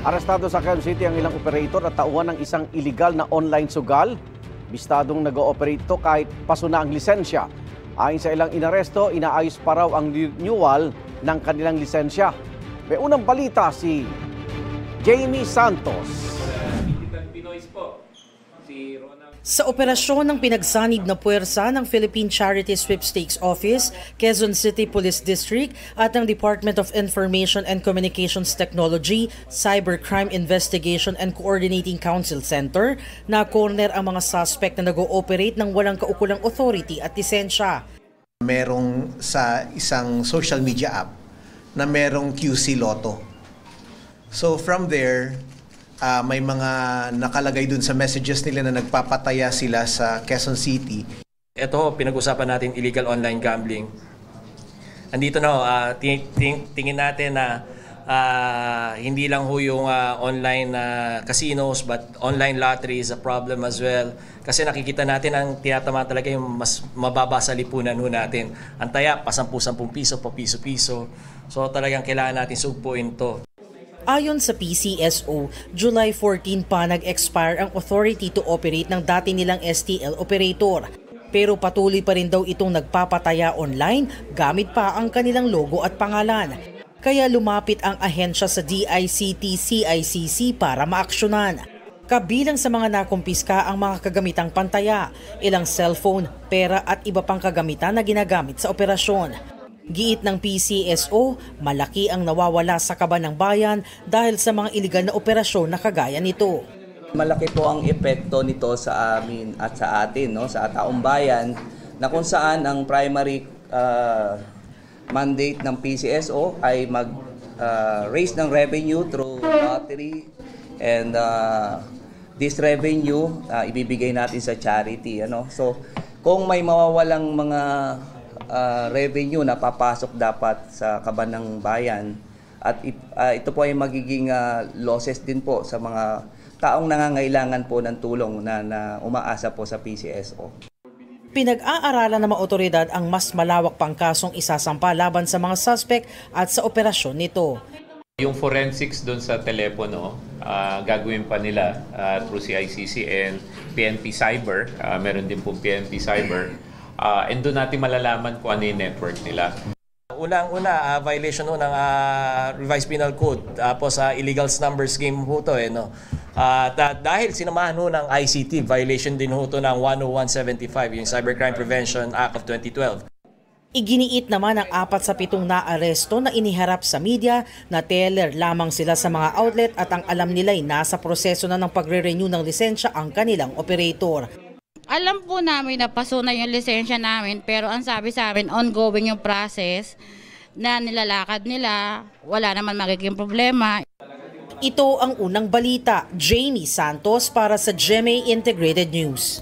Arestado sa Quezon City ang ilang operator at tauhan ng isang illegal na online sugal. Bistadong nag-ooperate ito kahit paso na ang lisensya. Ayon sa ilang inaresto, inaayos pa raw ang renewal ng kanilang lisensya. May unang balita si Jamie Santos. Sa operasyon ng pinagsanib na puwersa ng Philippine Charity Sweepstakes Office, Quezon City Police District at ng Department of Information and Communications Technology, Cybercrime Investigation and Coordinating Council Center, na-corner ang mga suspect na nag-ooperate ng walang kaukulang authority at lisensya. Merong sa isang social media app na merong QC Lotto. So from there, may mga nakalagay dun sa messages nila na nagpapataya sila sa Quezon City. Ito, pinag-usapan natin illegal online gambling. Andito na, tingin natin na hindi lang ho yung online casinos but online lottery is a problem as well. Kasi nakikita natin ang tinatama talaga yung mas mababa sa lipunan ho natin. Ang taya, pa 10-10 piso, pa piso-piso. So talagang kailangan natin sugpuin to. Ayon sa PCSO, July 14 pa nag-expire ang authority to operate ng dati nilang STL operator. Pero patuloy pa rin daw itong nagpapataya online gamit pa ang kanilang logo at pangalan. Kaya lumapit ang ahensya sa DICT-CICC para maaksyonan. Kabilang sa mga nakumpiska ang mga kagamitang pantaya, ilang cellphone, pera at iba pang kagamitan na ginagamit sa operasyon. Giit ng PCSO, malaki ang nawawala sa kaban ng bayan dahil sa mga iligal na operasyon na kagaya nito. Malaki po ang epekto nito sa amin at sa atin, no, sa taong bayan, na kung saan ang primary mandate ng PCSO ay mag-raise ng revenue through lottery, and this revenue ibibigay natin sa charity. So kung may mawawalang mga revenue na papasok dapat sa kaban ng bayan, at ito po ay magiging losses din po sa mga taong nangangailangan po ng tulong na umaasa po sa PCSO. Pinag-aaralan ng mga otoridad ang mas malawak pang kasong isasampa laban sa mga suspect at sa operasyon nito. Yung forensics doon sa telepono, gagawin pa nila through CICC and PNP Cyber. Meron din po PNP Cyber. And doon natin malalaman kung ano yung network nila. Unang-una, violation ho ng Revised Penal Code. Tapos illegal number scheme ho to. Dahil sinamahan ho ng ICT, violation din ho to ng 10175, yung Cybercrime Prevention Act of 2012. Iginiit naman ang 4 sa 7 na aresto na iniharap sa media na teller lamang sila sa mga outlet at ang alam nila'y nasa proseso na ng pagre-renew ng lisensya ang kanilang operator. Alam po namin na paso na yung lisensya namin, pero ang sabi sa amin, ongoing yung process na nilalakad nila, wala naman magiging problema. Ito ang unang balita. Jamie Santos para sa GMA Integrated News.